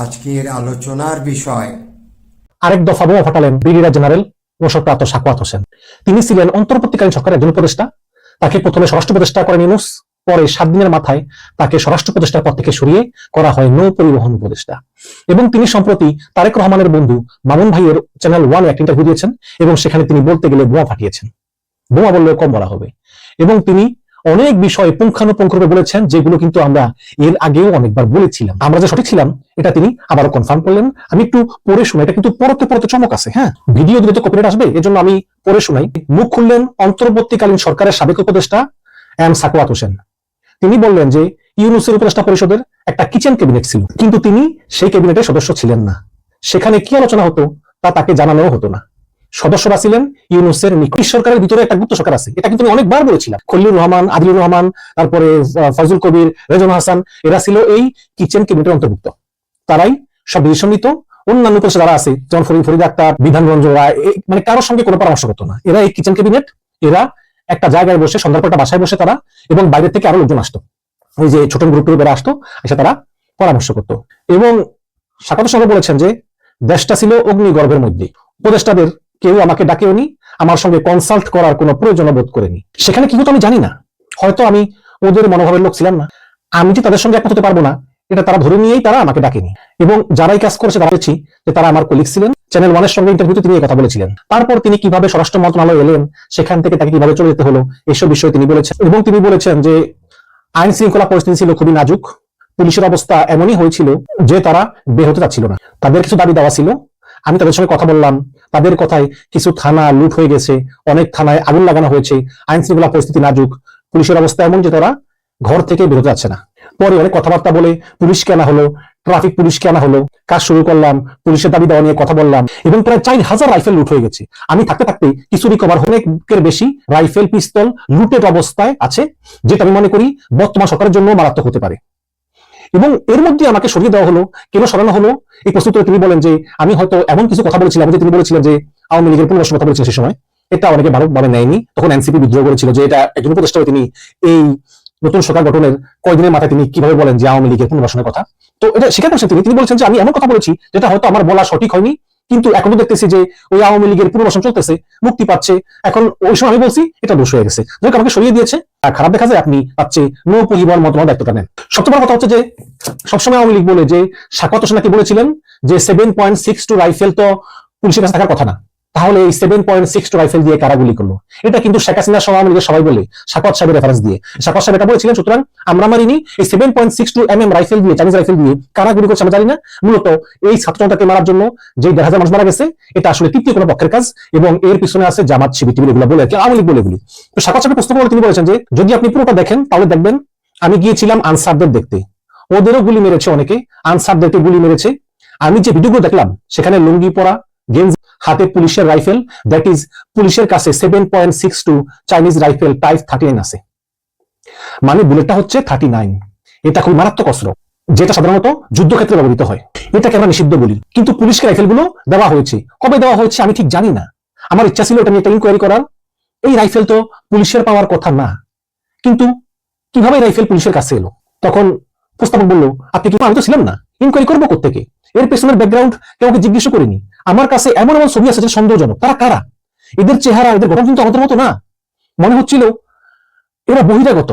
আজকের আলোচনার বিষয়। আরেক দফা বোমা ফাটালেন ব্রিগেডিয়ার জেনারেল অবসরপ্রাপ্ত সাখাওয়াত হোসেন। তিনি ছিলেন অন্তর্বর্তীকালীন সরকারের একজন উপদেষ্টা। তাকে প্রথমে স্বরাষ্ট্র উপদেষ্টা করেন ইউনূস, পরে 7 দিনের মাথায় তাকে স্বরাষ্ট্র উপদেষ্টার পদ থেকে সরিয়ে করা হয় নৌ পরিবহন উপদেষ্টা। এবং তিনি সম্প্রতি তারেক রহমানের বন্ধু মামুন ভাইয়ের চ্যানেল 1 একটা ইন্টারভিউ দিয়েছেন এবং সেখানে তিনি বলতে গেলে বোমা ফাটিয়েছেন। বোমা বললেও কম বলা হবে। এবং তিনি অনেক বিষয়ে পুঙ্খানুপুঙ্খরূপে বলেছেন, যেগুলো কিন্তু আমরা এর আগেও অনেকবার বলেছিলাম। আমরা যে সঠিক ছিলাম এটা তিনি আবারও কনফার্ম করলেন। আমি একটু পড়ে শোনাই, এটা কিন্তু পরতে পরতে চমক আছে। হ্যাঁ, ভিডিও দিলে তো কপিরাইট আসবে, এজন্য আমি পড়ে শোনাই। মুখ খুললেন অন্তর্বর্তীকালীন সরকারের সাবেক উপদেষ্টা সাখাওয়াত হোসেন। তিনি বললেন যে ইউনূসের উপদেষ্টা পরিষদের একটা কিচেন ক্যাবিনেট ছিল, কিন্তু তিনি সেই ক্যাবিনেটের সদস্য ছিলেন না। সেখানে কি আলোচনা হতো তা তাকে জানানো হতো না। সদস্যরা ছিলেন ইউনূসের নিকট। সরকারের ভিতরে একটা গুপ্ত সরকার আছে, এটা কিন্তু আমি অনেকবার বলেছিলাম। খলিলুর রহমান, আদিলুর রহমান, তারপরে ফজল কবির, রেজওয়ান হাসান, এরা ছিল এই কিচেন ক্যাবিনেটের অন্তর্ভুক্ত। তারাই সব ডিসিশন নিত। অন্যান্য উপদেষ্টা যারা আছে, যেমন ফরিদ আক্তার, বিধানগঞ্জ, মানে কারোর সঙ্গে কোনো পরামর্শ করতো না। এরা এই কিচেন ক্যাবিনেট, এরা একটা জায়গায় বসে, সন্ধ্যার পর একটা বাসায় বসে তারা, এবং বাইরে থেকে আরো লোকজন আসতো, ওই যে ছোট গ্রুপের বেড়া আসতো, এসে তারা পরামর্শ করতো। এবং সাখাওয়াত সঙ্গে বলেছেন যে দেশটা ছিল অগ্নিগর্ভের মধ্যে, উপদেষ্টাদের কেউ আমাকে ডাকেওনি, আমার সঙ্গে কনসাল্ট করার কোনো প্রয়োজন বোধ করেনি। সেখানে কি হতো আমি জানি না, হয়তো আমি ওদের মনোভাবের লোক ছিলাম না। আমি যে তাদের সঙ্গে একমত হতে পারবো না এটা তারা ধরে নিয়েই তারা আমাকে ডাকেনি। এবং যারাই কাজ করেছে তারা দেখছি যে তারা আমার কলিগ ছিলেন। চ্যানেল 1 এর সঙ্গে ইন্টারভিউতে তিনি এই কথা বলেছিলেন। তারপর তিনি কিভাবে স্বরাষ্ট্র মন্ত্রণালয়ে এলেন, সেখান থেকে তাকে কিভাবে চলে যেতে হলো, এসব বিষয়ে তিনি বলেছেন। এবং তিনি বলেছেন যে আইন শৃঙ্খলা পরিস্থিতি ছিল খুবই নাজুক। পুলিশের অবস্থা এমনই হয়েছিল যে তারা বের হতে চাচ্ছিল না। তাদের কিছু দাবি দেওয়া ছিল, আমি তাদের সঙ্গে কথা বললাম। তাদের কথায় কিছু থানা লুট হয়ে গেছে, অনেক থানায় আগুন লাগানো হয়েছে, আইন শৃঙ্খলা পরিস্থিতি নাজুক, পুলিশের অবস্থা এমন যে তারা ঘর থেকে বেরোতে যাচ্ছে না। পরে অনেক কথাবার্তা বলে পুলিশকে আনা হলো, ট্রাফিক পুলিশকে আনা হলো, কাজ শুরু করলাম, পুলিশের দাবি দেওয়া নিয়ে কথা বললাম। এবং প্রায় 4000 রাইফেল লুট হয়ে গেছে। আমি থাকতে থাকতে কিছু রিকভার, অনেকের বেশি রাইফেল পিস্তল লুটেড অবস্থায় আছে, যেটা আমি মনে করি বর্তমান সরকারের জন্য মারাত্মক হতে পারে। এবং এর মধ্যে আমাকে সরিয়ে দেওয়া হলো। কেন সরানো হলো এই প্রশ্ন উত্তরে তিনি বলেন যে আমি হয়তো এমন কিছু কথা বলেছিলাম, যে তিনি বলেছিলেন যে আওয়ামী লীগের পুনর্বাসনের কথা বলেছিলেন। সেই সময় এটা অনেকে ভাবে নেয়নি। তখন এনসিপি বিদ্রোহ করেছিল যে এটা একজন উপদেষ্টা হয়ে তিনি এই নতুন সরকার গঠনের কয়েকদিনের মাথায় তিনি কিভাবে বলেন যে আওয়ামী লীগের পুনর্বাসনের কথা। তো এটা স্বীকার করছেন তিনি বলেছেন যে আমি এমন কথা বলেছি যেটা হয়তো আমার বলা সঠিক হয়নি, কিন্তু এখনো দেখতেছি যে ওই আওয়ামী লীগের পুনর্বাসন চলতেছে, মুক্তি পাচ্ছে। এখন ওই সময় আমি বলছি এটা দোষ হয়ে গেছে, যাই আমাকে সরিয়ে দিয়েছে। আর খারাপ দেখা যায় আপনি পাচ্ছে নৌ পরিবহন মন্ত্রণালয়ের দায়িত্বটা নেন। সবচেয়ে বড় কথা হচ্ছে যে সবসময় আওয়ামী লীগ বলে যে সাখাওয়াত হোসেন নাকি বলেছিলেন যে 7.62 রাইফেল তো পুলিশের কাছে থাকার কথা না, তাহলে এই 7.62 রাইফেল দিয়ে কারা গুলি করলো। এটা কিন্তু শেখ হাসিনা সহ আওয়ামী লীগের সবাই বলে সাখাওয়াত সাহেবের রেফারেন্স দিয়ে। সাখাওয়াত সাহেব এটা বলেছিলেন, সুতরাং আমরা মারিনি। এই 7.62 mm রাইফেল দিয়ে, চাইনিজ রাইফেল দিয়ে কারা গুলি করছে আমরা জানি না। মূলত এই ছাত্র জনতাকে মারার জন্য যে 1,500 মানুষ মারা গেছে, এটা আসলে তৃতীয় কোনো পক্ষের কাজ, এবং এর পিছনে আছে জামাত, শিবির এগুলো বলে, আওয়ামী লীগ বলে এগুলি। তো সাখাওয়াত সাহেবের প্রশ্ন করে তিনি বলেছেন যে যদি আপনি পুরোটা দেখেন তাহলে দেখবেন আমি গিয়েছিলাম আনসারদের দেখতে, ওদেরও গুলি মেরেছে অনেকে, আনসারদেরকে গুলি মেরেছে। আমি যে ভিডিওগুলো দেখলাম সেখানে লুঙ্গি পরা, গেঞ্জি, হাতে পুলিশের রাইফেল, দ্যাট ইজ পুলিশের কাছে 7.62 চাইনিজ রাইফেল টাইপ 39 আছে, মানে বুলেটটা হচ্ছে 39। এটা খুব মারাত্মক অস্ত্র, যেটা সাধারণত যুদ্ধক্ষেত্রে ব্যবহৃত হয়। এটাকে আমরা নিষিদ্ধ বলি, কিন্তু পুলিশকে রাইফেলগুলো দেওয়া হয়েছে। কবে দেওয়া হয়েছে আমি ঠিক জানি না, আমার ইচ্ছা ছিল এটা নিয়ে একটা ইনকোয়ারি করার। এই রাইফেল তো পুলিশের পাওয়ার কথা না, কিন্তু কিভাবে রাইফেল পুলিশের কাছে এলো? তখন প্রস্তাবক বলল আপনি কি, আমি তো ছিলাম না, ইনকোয়ারি করবো কোত্থেকে? এর পেছনের ব্যাকগ্রাউন্ড কাউকে জিজ্ঞেস করিনি। আমার কাছে এমন এমন ছবি আছে যে সন্দেহজনক। তারা কারা? এদের চেহারা, এদের গঠন কিন্তু আমাদের মতো না। মনে হচ্ছিল এরা বহিরাগত।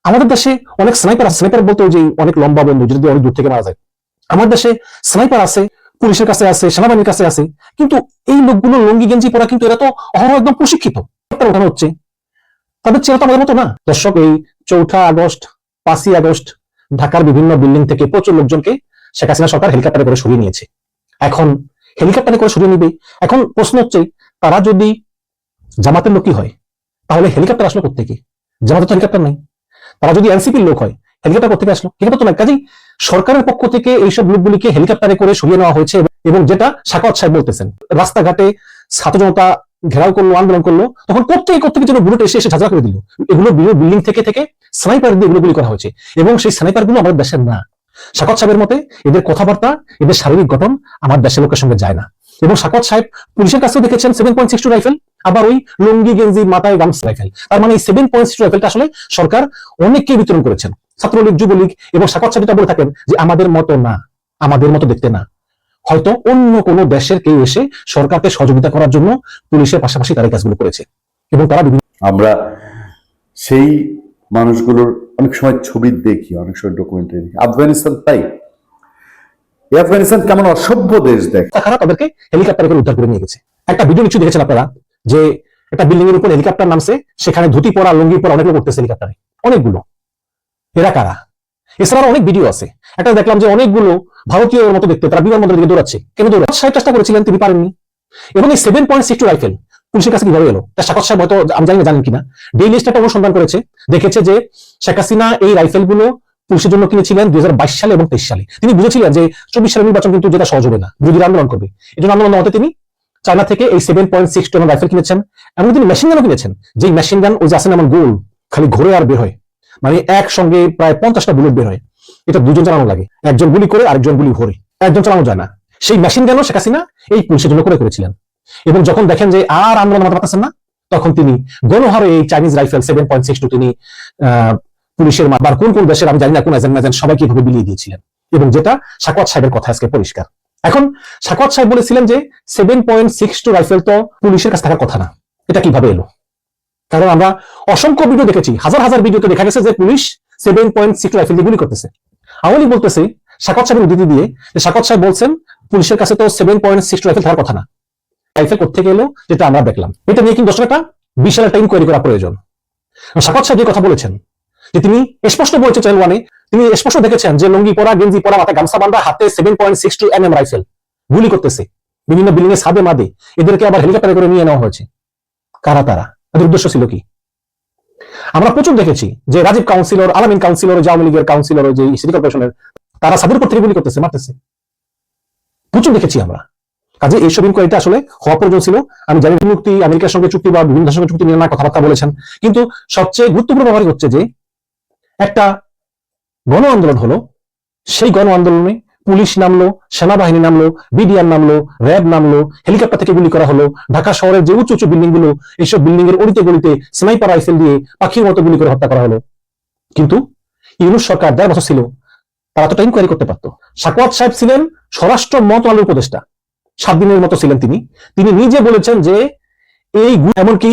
আমাদের দেশে অনেক স্নাইপার আছে, স্নাইপার বলতে যে অনেক লম্বা বন্ধু যদি অনেক দূর থেকে মারা যায়। আমার দেশে স্নাইপার আছে, পুলিশের কাছে আছে, সেনাবাহিনীর কাছে আছে, কিন্তু এই লোকগুলো লুঙ্গি গেঞ্জি পরা, কিন্তু এরা তো অহরহ একদম প্রশিক্ষিত। ওঠানো হচ্ছে, তাদের চেহারা তো আমাদের মতো না। দর্শক, এই 4 আগস্ট, 5 আগস্ট ঢাকার বিভিন্ন বিল্ডিং থেকে প্রচুর লোকজনকে শেখ হাসিনা সরকার হেলিকপ্টারে করে সরিয়ে নিয়েছে। এখন হেলিকপ্টারে করে সরিয়ে নিবে। এখন প্রশ্ন হচ্ছে তারা যদি জামাতের লোকই হয় তাহলে হেলিকপ্টার আসলো কোত্থেকে? জামাতের তো হেলিকপ্টার নাই। তারা যদি এনসিপির লোক হয় হেলিকপ্টার কোত্থেকে আসলো? হেলিকপ্টার তো নাই। কাজেই সরকারের পক্ষ থেকে এইসব লোকগুলিকে হেলিকপ্টারে করে সরিয়ে নেওয়া হয়েছে। এবং যেটা সাখাওয়াত সাহেব বলতেছেন, রাস্তাঘাটে ছাত্র জনতা ঘেরাও করলো, আন্দোলন করলো, তখন কোত্থেকে যেন বুলেট এসে ঝাঁঝরা করে দিল। এগুলো বিল্ডিং থেকে স্নাইপার দিয়ে এগুলো গুলি করা হয়েছে, এবং সেই স্নাইপার গুলো আমাদের দেশের না। সাখাওয়াত সাহেবের মতে এদের কথাবার্তা, এদের শারীরিক গঠন আমার দেশের লোকের সঙ্গে যায় না। এবং সাখাওয়াত সাহেব পুলিশের কাছেও দেখেছেন 7.62 রাইফেল, আবার ওই লুঙ্গি গেঞ্জি মাথায় গামস রাইফেল। তার মানে এই 7.62 রাইফেলটা আসলে সরকার অনেককে বিতরণ করেছেন, ছাত্রলীগ, যুবলীগ। এবং সাখাওয়াত সাহেব যেটা বলে থাকেন যে আমাদের মতো না, আমাদের মতো দেখতে না, হয়তো অন্য কোনো দেশের কেউ এসে সরকারকে সহযোগিতা করার জন্য পুলিশের পাশাপাশি তারা এই কাজগুলো করেছে এবং তারা আমরা সেই মানুষগুলোর অনেক সময় ছবি দেখি, অনেক সময় ডকুমেন্টারি দেখি। আফগানিস্তান তাই, এই আফগানিস্তান কেমন অসভ্য দেশ দেখ। তারা তাদেরকে হেলিকপ্টারে করে উদ্ধার করে নিয়ে গেছে। একটা ভিডিও নিশ্চয়ই দেখেছেন আপনারা, যে একটা বিল্ডিং এর উপর হেলিকপ্টার নামছে, সেখানে ধুতি পরা লুঙ্গি পরা অনেক লোক উঠতেছে হেলিকপ্টারে, অনেকগুলো। এরা কারা? এছাড়া অনেক ভিডিও আছে। একটা দেখলাম যে অনেকগুলো ভারতীয় মতো দেখতে তারা বিমানবন্দরের দিকে দৌড়াচ্ছে। কেন দৌড়াচ্ছে? সাহেব চেষ্টা করেছিলেন, তিনি পারেননি। এবং এই 7.62 রাইফেল পুলিশের কাছে কিভাবে এলো? শাকত সাহেব হয়তো আমি জানি না, জানেন কিনা, ডেইলি স্টার অনুসন্ধান করেছে, দেখেছে যে শেখ হাসিনা এই রাইফেল গুলো পুলিশের জন্য কিনেছিলেন 2022 সালে এবং 23 সালে। তিনি বুঝেছিলেন যে 24 সালের নির্বাচন কিন্তু যেটা সহজ হবে না, বিরোধীরা আন্দোলন করবে। এই জন্য আন্দোলন হতে তিনি চায়না থেকে এই 7.62 রাইফেল কিনেছেন। এমন তিনি মেশিন গানও কিনেছেন, যে মেশিন গান ওই যে আসেন এমন গোল, খালি ঘুরে আর বের হয়, মানে একসঙ্গে প্রায় 50টা বুলেট বের হয়। এটা দুজন চালানো লাগে, একজন গুলি করে আরেকজন গুলি ভরে, একজন চালানো যায় না। সেই মেশিন গানও শেখ হাসিনা এই পুলিশের জন্য করেছিলেন। এবং যখন দেখেন যে আর আন্দোলন মাথা পাচ্ছেন না, তখন তিনি গণহারে এই চাইনিজ রাইফেল 7.62 তিনি পুলিশের বা কোন কোন দেশের আমি জানি না, কোন এজেন্ট সবাইকে এভাবে বিলিয়ে দিয়েছিলেন। এবং যেটা সাকওয়াত সাহেবের কথা আজকে পরিষ্কার। এখন সাকওয়াত সাহেব বলেছিলেন যে 7.62 রাইফেল তো পুলিশের কাছে থাকার কথা না, এটা কিভাবে এলো? কারণ আমরা অসংখ্য ভিডিও দেখেছি, হাজার হাজার ভিডিওতে দেখা গেছে যে পুলিশ 7.62 রাইফেল দিয়ে গুলি করতেছে। আওয়ামী লীগ বলতেছে সাকওয়াত সাহেবের উদ্ধৃতি দিয়ে, সাকওয়াত সাহেব বলছেন পুলিশের কাছে তো 7.62 রাইফেল থাকার কথা না। রাইফেল কোথেকে এলো যেটা আমরা দেখলাম, এটা নিয়ে কিন্তু দর্শক একটা বিশাল একটা ইনকোয়ারি করা প্রয়োজন। সাকওয়াত সাহেব যে কথা বলেছেন, যে তিনি স্পষ্ট বলেছেন চ্যানেল ওয়ানে, তিনি স্পষ্ট দেখেছেন যে লুঙ্গি পরা, গেঞ্জি পরা, মাথায় গামছা বাঁধা, হাতে 7.62 mm রাইফেল গুলি করতেছে বিভিন্ন বিল্ডিং এর ছাদে মাদে, এদেরকে আবার হেলিকপ্টারে করে নিয়ে নেওয়া হয়েছে। কারা তারা? তাদের উদ্দেশ্য ছিল কি? আমরা প্রচুর দেখেছি যে রাজীব কাউন্সিলর, আলামিন কাউন্সিলর, আওয়ামী লীগের কাউন্সিলর, যে সিটি কর্পোরেশনের, তারা ছাদের উপর থেকে গুলি করতেছে, মারতেছে, প্রচুর দেখেছি আমরা। কাজে এইসব ইনকোয়ারিটা আসলে হওয়া প্রয়োজন ছিল। আমি জানি মুক্তি আমেরিকার সঙ্গে চুক্তি বা বিভিন্ন দেশের সঙ্গে চুক্তি নিয়ে না কথাবার্তা বলেছেন, কিন্তু সবচেয়ে গুরুত্বপূর্ণ ব্যাপার হচ্ছে যে একটা গণ আন্দোলন হলো, সেই গণ আন্দোলনে পুলিশ নামলো, সেনাবাহিনী নামলো, বিডিআর নামলো, র্যাব নামলো, হেলিকপ্টার থেকে গুলি করা হলো, ঢাকা শহরের যে উঁচু উঁচু বিল্ডিং গুলো, এইসব বিল্ডিং এর অলিতে গলিতে স্নাইপার রাইফেল দিয়ে পাখির মতো গুলি করে হত্যা করা হলো। কিন্তু ইউনূস সরকার 1.5 বছর ছিল, তারা তো ইনকোয়ারি করতে পারতো। সাকওয়াত সাহেব ছিলেন স্বরাষ্ট্র মন্ত্রণালয়ের উপদেষ্টা, 7 দিনের মতো ছিলেন তিনি। তিনি নিজে বলেছেন যে এই এমনকি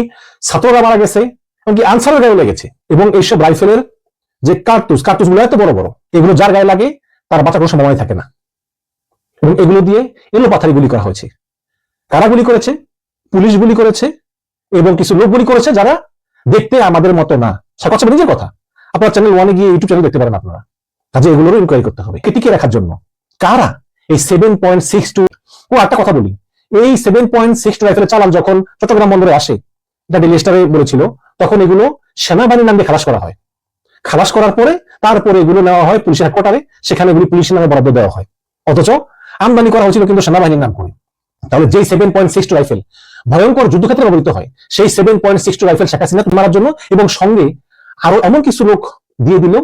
ছাত্ররা মারা গেছে, এমনকি আনসারের গায়ে লেগেছে। এবং এইসব রাইফেলের যে কার্তুস গুলো এত বড় বড়, এগুলো যার গায়ে লাগে তার বাঁচার কোনো সম্ভাবনা থাকে না। এবং এগুলো দিয়ে এলো পাথারি গুলি করা হয়েছে। কারা গুলি করেছে? পুলিশ গুলি করেছে এবং কিছু লোক গুলি করেছে যারা দেখতে আমাদের মতো না। সাকওয়াত সাহেব নিজের কথা, আপনার চ্যানেল ওয়ানে গিয়ে ইউটিউব চ্যানেল দেখতে পারেন আপনারা। কাজে এগুলোরও ইনকোয়ারি করতে হবে, টিকে রাখার জন্য। কারা এই 7.62? ও একটা কথা বলি, এই 7.62 রাইফেলের চালান যখন চট্টগ্রাম বন্দরে আসে, এটা ডেইলি স্টারে বলেছিল, তখন এগুলো সেনাবাহিনীর নামে খালাস করা হয়। খালাস করার পরে তারপরে এগুলো নেওয়া হয় পুলিশের হেডকোয়ার্টারে, সেখানে এগুলি পুলিশের নামে বরাদ্দ দেওয়া হয়। অথচ আমদানি করা হয়েছিল কিন্তু সেনাবাহিনীর নাম করে। তাহলে যেই 7.62 রাইফেল ভয়ঙ্কর যুদ্ধক্ষেত্রে ব্যবহৃত হয়, সেই 7.62 রাইফেল শেখ হাসিনা মারার জন্য, এবং সঙ্গে আরো এমন কিছু লোক দিয়ে দিল,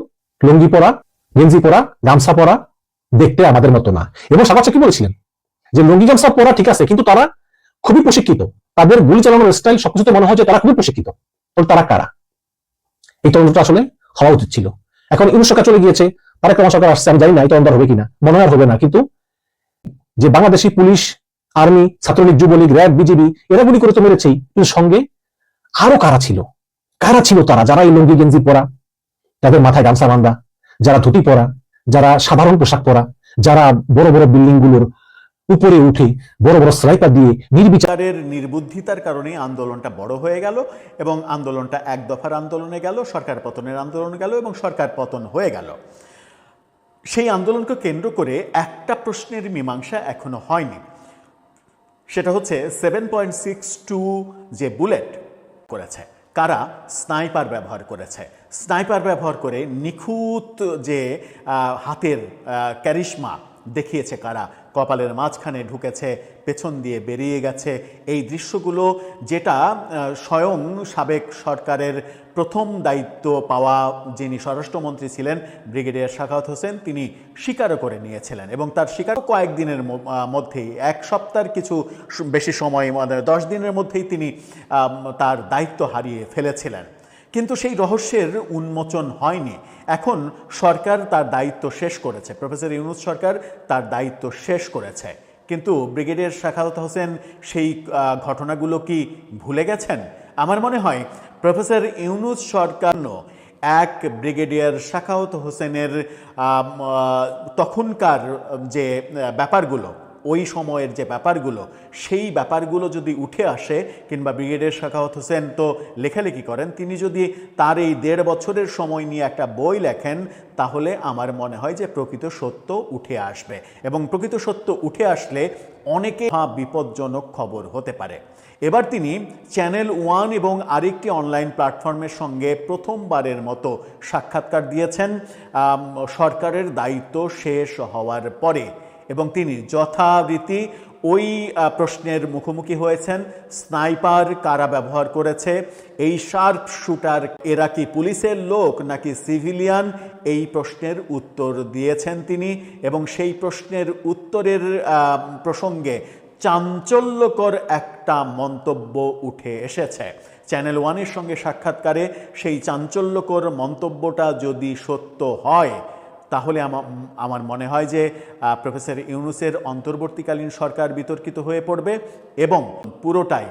লুঙ্গি পরা, গেঞ্জি পরা, গামছা পরা, দেখতে আমাদের মতো না। এবং সাকওয়াত সাহেব কি বলেছিলেন যে লুঙ্গি গামছা পরা ঠিক আছে, কিন্তু তারা খুবই প্রশিক্ষিত, তাদের গুলি চালানোর স্টাইল সবকিছুতে মনে হয় যে তারা খুবই প্রশিক্ষিত। তারা কারা? এই তদন্তটা আসলে হওয়া উচিত ছিল। এখন ইউনূস সরকার চলে গিয়েছে, তারেক রহমান সরকার আসছে, আমি জানি না এটা অন্তর হবে কিনা, মনে হয় হবে না। কিন্তু যে Bangladeshi police, army, Chhatra League, Jubo League, RAB, BGB, এরা গুলি করে তো মেরেছেই, কিন্তু সঙ্গে আরো কারা ছিল? কারা ছিল তারা, যারা এই লুঙ্গি গেঞ্জি পরা, তাদের মাথায় গামছা বাঁধা, যারা ধুতি পরা, যারা সাধারণ পোশাক পরা, যারা বড় বড় বিল্ডিং গুলোর উপরে উঠে বড় বড় স্নাইপার দিয়ে নির্বিচারের নির্বুদ্ধিতার কারণে আন্দোলনটা বড় হয়ে গেল এবং আন্দোলনটা এক দফার আন্দোলনে গেল, সরকার পতনের আন্দোলনে গেল এবং সরকার পতন হয়ে গেল। সেই আন্দোলনকে কেন্দ্র করে একটা প্রশ্নের মীমাংসা এখনো হয়নি, সেটা হচ্ছে 7.62 যে বুলেট করেছে, কারা স্নাইপার ব্যবহার করেছে। স্নাইপার ব্যবহার করে নিখুঁত যে হাতের ক্যারিশমা দেখিয়েছে কারা, কপালের মাঝখানে ঢুকেছে, পেছন দিয়ে বেরিয়ে গেছে, এই দৃশ্যগুলো যেটা স্বয়ং সাবেক সরকারের প্রথম দায়িত্ব পাওয়া যিনি স্বরাষ্ট্রমন্ত্রী ছিলেন ব্রিগেডিয়ার সাখাওয়াত হোসেন, তিনি স্বীকারও করে নিয়েছিলেন। এবং তার স্বীকার কয়েকদিনের মধ্যেই, এক সপ্তাহের কিছু বেশি সময়, 10 দিনের মধ্যেই তিনি তার দায়িত্ব হারিয়ে ফেলেছিলেন। কিন্তু সেই রহস্যের উন্মোচন হয়নি। এখন সরকার তার দায়িত্ব শেষ করেছে, প্রফেসর ইউনূস সরকার তার দায়িত্ব শেষ করেছে, কিন্তু ব্রিগেডিয়ার সাখাওয়াত হোসেন সেই ঘটনাগুলো কি ভুলে গেছেন? আমার মনে হয় প্রফেসর ইউনূস সরকার এক ব্রিগেডিয়ার সাখাওয়াত হোসেনের তখনকার যে ব্যাপারগুলো, ওই সময়ের যে ব্যাপারগুলো, সেই ব্যাপারগুলো যদি উঠে আসে, কিংবা ব্রিগেডিয়ার সাখাওয়াত হোসেন তো লেখালেখি করেন, তিনি যদি তার এই 1.5 বছরের সময় নিয়ে একটা বই লেখেন, তাহলে আমার মনে হয় যে প্রকৃত সত্য উঠে আসবে, এবং প্রকৃত সত্য উঠে আসলে অনেকে বিপজ্জনক খবর হতে পারে। এবার তিনি চ্যানেল 1 এবং আরেকটি অনলাইন প্ল্যাটফর্মের সঙ্গে প্রথমবারের মতো সাক্ষাৎকার দিয়েছেন সরকারের দায়িত্ব শেষ হওয়ার পরে, এবং তিনি যথারীতি ওই প্রশ্নের মুখোমুখি হয়েছেন, স্নাইপার কারা ব্যবহার করেছে, এই শার্প শুটার এরা কি পুলিশের লোক নাকি সিভিলিয়ান, এই প্রশ্নের উত্তর দিয়েছেন তিনি, এবং সেই প্রশ্নের উত্তরের প্রসঙ্গে চাঞ্চল্যকর একটা মন্তব্য উঠে এসেছে। চ্যানেল 1-এর সঙ্গে সাক্ষাৎকারে সেই চাঞ্চল্যকর মন্তব্যটা যদি সত্য হয়, তাহলে আমার মনে হয় যে প্রফেসর ইউনূসের অন্তর্বর্তীকালীন সরকার বিতর্কিত হয়ে পড়বে, এবং পুরোটাই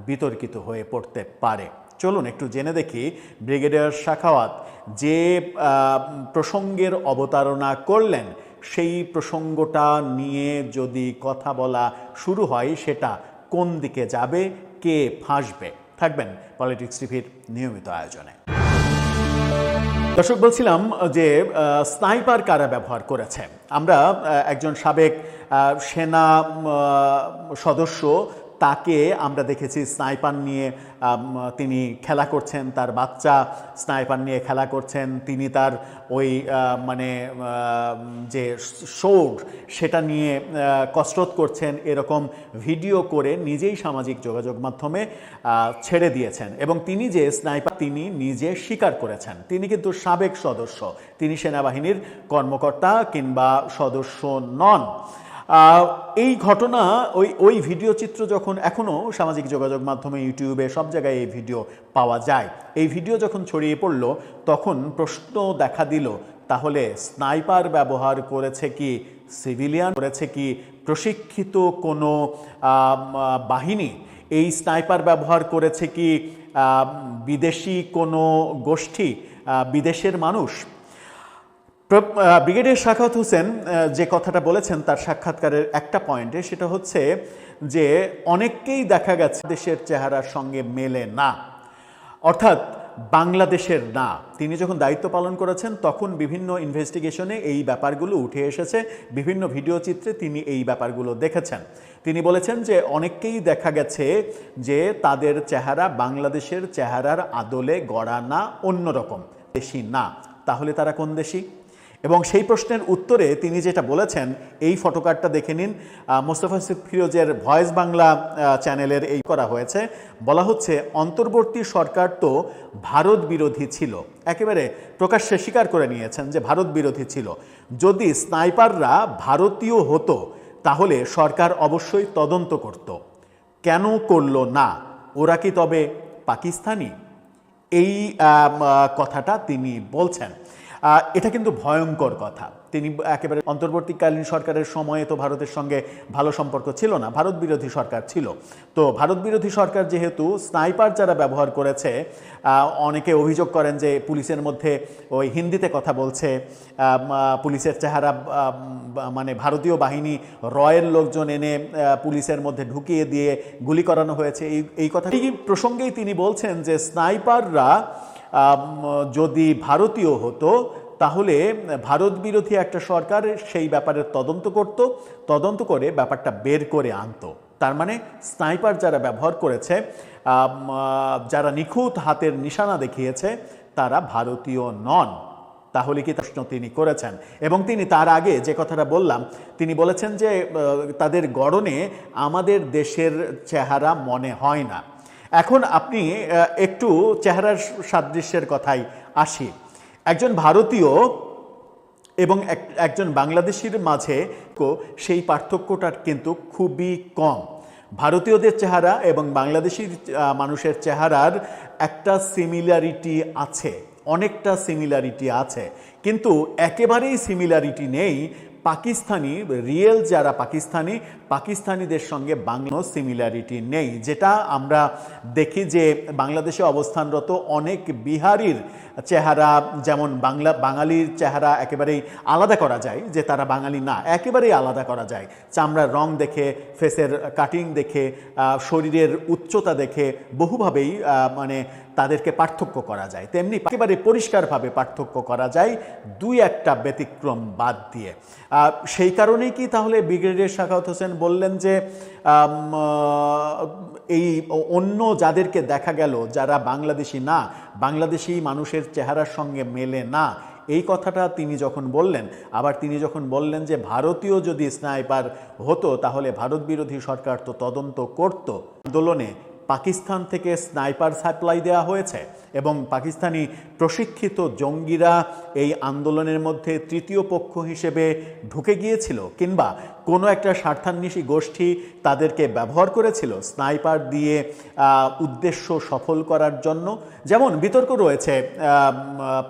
বিতর্কিত হয়ে পড়তে পারে। চলুন একটু জেনে দেখি ব্রিগেডিয়ার সাখাওয়াত যে প্রসঙ্গের অবতারণা করলেন, সেই প্রসঙ্গটা নিয়ে যদি কথা বলা শুরু হয়, সেটা কোন দিকে যাবে, কে ফাঁসবে। থাকবেন পলিটিক্স টিভির নিয়মিত আয়োজনে। দর্শক, বলছিলাম যে স্নাইপার কারা ব্যবহার করেছে। আমরা একজন সাবেক সেনা সদস্য, তাকে আমরা দেখেছি স্নাইপার নিয়ে তিনি খেলা করছেন, তার বাচ্চা স্নাইপার নিয়ে খেলা করছেন, তিনি তার ওই যে শোড সেটা নিয়ে কসরত করছেন, এরকম ভিডিও করে নিজেই সামাজিক যোগাযোগ মাধ্যমে ছেড়ে দিয়েছেন, এবং তিনি যে স্নাইপার তিনি নিজে স্বীকার করেছেন। তিনি কিন্তু সাবেক সদস্য, তিনি সেনাবাহিনীর কর্মকর্তা কিংবা সদস্য নন। এই ঘটনা ওই ভিডিও চিত্র যখন এখনও সামাজিক যোগাযোগ মাধ্যমে, ইউটিউবে, সব জায়গায় এই ভিডিও পাওয়া যায়, এই ভিডিও যখন ছড়িয়ে পড়ল, তখন প্রশ্ন দেখা দিল, তাহলে স্নাইপার ব্যবহার করেছে কি সিভিলিয়ান, করেছে কি প্রশিক্ষিত কোনো বাহিনী, এই স্নাইপার ব্যবহার করেছে কি বিদেশি কোনো গোষ্ঠী, বিদেশের মানুষ? ব্রিগেডিয়ার সাখাওয়াত হোসেন যে কথাটা বলেছেন তার সাক্ষাৎকারের একটা পয়েন্টে, সেটা হচ্ছে যে অনেককেই দেখা গেছে দেশের চেহারার সঙ্গে মেলে না, অর্থাৎ বাংলাদেশের না। তিনি যখন দায়িত্ব পালন করেছেন, তখন বিভিন্ন ইনভেস্টিগেশনে এই ব্যাপারগুলো উঠে এসেছে, বিভিন্ন ভিডিও চিত্রে তিনি এই ব্যাপারগুলো দেখেছেন। তিনি বলেছেন যে অনেককেই দেখা গেছে যে তাদের চেহারা বাংলাদেশের চেহারার আদলে গড়া না, অন্যরকম, দেশি না। তাহলে তারা কোন দেশি? এবং সেই প্রশ্নের উত্তরে তিনি যেটা বলেছেন, এই ফটোকার্ডটা দেখে নিন, মোস্তফা ফিরোজের ভয়েস বাংলা চ্যানেলের এই করা হয়েছে। বলা হচ্ছে, অন্তর্বর্তী সরকার তো ভারত বিরোধী ছিল, একেবারে প্রকাশ্যে স্বীকার করে নিয়েছেন যে ভারত বিরোধী ছিল। যদি স্নাইপাররা ভারতীয় হতো, তাহলে সরকার অবশ্যই তদন্ত করত, কেন করল না? ওরা কি তবে পাকিস্তানি? এই কথাটা তিনি বলছেন। এটা কিন্তু ভয়ঙ্কর কথা। তিনি একেবারে অন্তর্বর্তীকালীন সরকারের সময়ে তো ভারতের সঙ্গে ভালো সম্পর্ক ছিল না, ভারত বিরোধী সরকার ছিল। তো ভারত বিরোধী সরকার যেহেতু স্নাইপার যারা ব্যবহার করেছে, অনেকে অভিযোগ করেন যে পুলিশের মধ্যে ওই হিন্দিতে কথা বলছে, পুলিশের চেহারা মানে ভারতীয় বাহিনী রয়ের লোকজন এনে পুলিশের মধ্যে ঢুকিয়ে দিয়ে গুলি করানো হয়েছে। এই কথা প্রসঙ্গেই তিনি বলছেন যে স্নাইপাররা যদি ভারতীয় হতো, তাহলে ভারত বিরোধী একটা সরকার সেই ব্যাপারে তদন্ত করত, তদন্ত করে ব্যাপারটা বের করে আনতো। তার মানে স্নাইপার যারা ব্যবহার করেছে, যারা নিখুঁত হাতের নিশানা দেখিয়েছে, তারা ভারতীয় নন। তাহলে কি প্রশ্ন তিনি করেছেন। এবং তিনি তার আগে যে কথাটা বললাম, তিনি বলেছেন যে তাদের গড়নে আমাদের দেশের চেহারা মনে হয় না। এখন আপনি একটু চেহারার সাদৃশ্যের কথাই আসি। একজন ভারতীয় এবং একজন বাংলাদেশির মাঝে সেই পার্থক্যটা কিন্তু খুবই কম। ভারতীয়দের চেহারা এবং বাংলাদেশি মানুষের চেহারার একটা সিমিলারিটি আছে, অনেকটা সিমিলারিটি আছে, কিন্তু একেবারেই সিমিলারিটি নেই পাকিস্তানি রিয়েল যারা পাকিস্তানিদের সঙ্গে বাংলা সিমিলারিটি নেই। যেটা আমরা দেখি যে বাংলাদেশে অবস্থানরত অনেক বিহারির চেহারা, যেমন বাঙালির চেহারা একেবারেই আলাদা করা যায়, যে তারা বাঙালি না, একেবারেই আলাদা করা যায় চামড়ার রং দেখে, ফেসের কাটিং দেখে, শরীরের উচ্চতা দেখে বহুভাবেই মানে তাদেরকে পার্থক্য করা যায়। তেমনি একেবারে পরিষ্কারভাবে পার্থক্য করা যায় দুই একটা ব্যতিক্রম বাদ দিয়ে। সেই কারণেই কি তাহলে ব্রিগেডিয়ার সাখাওয়াত হোসেন বললেন যে এই অন্য যাদেরকে দেখা গেল যারা বাংলাদেশি না, বাংলাদেশি মানুষের চেহারার সঙ্গে মেলে না, এই কথাটা তিনি যখন বললেন, আবার তিনি যখন বললেন যে ভারতীয় যদি স্নাইপার হতো তাহলে ভারত বিরোধী সরকার তো তদন্ত করত। আন্দোলনে পাকিস্তান থেকে স্নাইপার সাপ্লাই দেওয়া হয়েছে এবং পাকিস্তানি প্রশিক্ষিত জঙ্গিরা এই আন্দোলনের মধ্যে তৃতীয় পক্ষ হিসেবে ঢুকে গিয়েছিল, কিংবা কোনো একটা স্বার্থান্বেষী গোষ্ঠী তাদেরকে ব্যবহার করেছিল স্নাইপার দিয়ে উদ্দেশ্য সফল করার জন্য। যেমন বিতর্ক রয়েছে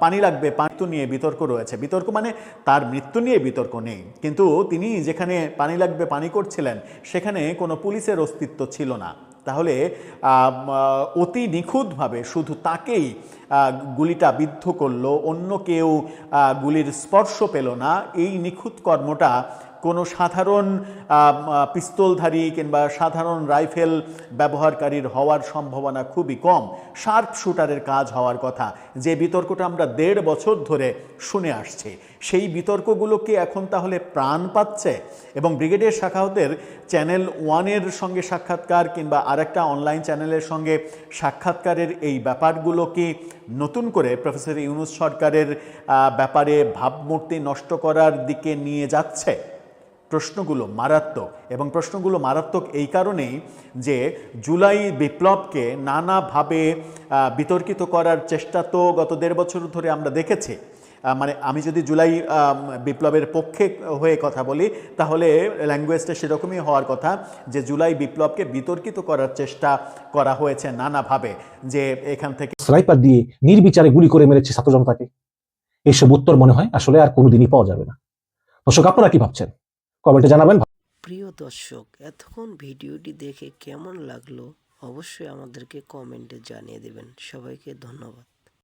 পানি লাগবে পানি নিয়ে বিতর্ক রয়েছে, বিতর্ক মানে তার মৃত্যু নিয়ে বিতর্ক নেই, কিন্তু তিনি যেখানে পানি লাগবে পানি করছিলেন সেখানে কোনো পুলিশের অস্তিত্ব ছিল না। তাহলে অতি নিখুঁতভাবে শুধু তাকেই গুলিটা বিদ্ধ করলো, অন্য কেউ গুলির স্পর্শ পেল না, এই নিখুঁত কর্মটা কোনো সাধারণ পিস্তলধারী কিংবা সাধারণ রাইফেল ব্যবহারকারীর হওয়ার সম্ভাবনা খুবই কম। শার্প শুটারের কাজ হওয়ার কথা, যে বিতর্কটা আমরা 1.5 বছর ধরে শুনে আসছি, সেই বিতর্কগুলো কি এখন তাহলে প্রাণ পাচ্ছে? এবং ব্রিগেডিয়ার সাখাওয়াতের চ্যানেল 1-এর সঙ্গে সাক্ষাৎকার কিংবা আরেকটা অনলাইন চ্যানেলের সঙ্গে সাক্ষাৎকারের এই ব্যাপারগুলো কি নতুন করে প্রফেসর ইউনূস সরকারের ব্যাপারে ভাবমূর্তি নষ্ট করার দিকে নিয়ে যাচ্ছে? প্রশ্নগুলো মারাত্মক, এবং প্রশ্নগুলো মারাত্মক এই কারণেই যে জুলাই বিপ্লবকে নানাভাবে বিতর্কিত করার চেষ্টা তো গত 1.5 বছর ধরে আমরা দেখেছি। মানে আমি যদি জুলাই বিপ্লবের পক্ষে হয়ে কথা বলি তাহলে ল্যাঙ্গুয়েজটা সেরকমই হওয়ার কথা যে জুলাই বিপ্লবকে বিতর্কিত করার চেষ্টা করা হয়েছে নানাভাবে, যে এখান থেকে স্নাইপার দিয়ে নির্বিচারে গুলি করে মেরেছে ছাত্র জনতাকে। এইসব উত্তর মনে হয় আসলে আর কোনোদিনই পাওয়া যাবে না। দর্শক, আপনারা কি ভাবছেন কমেন্টে জানাবেন। প্রিয় দর্শক, এতক্ষণ ভিডিওটি দেখে কেমন লাগলো অবশ্যই আমাদেরকে কমেন্টে জানিয়ে দেবেন। সবাইকে ধন্যবাদ।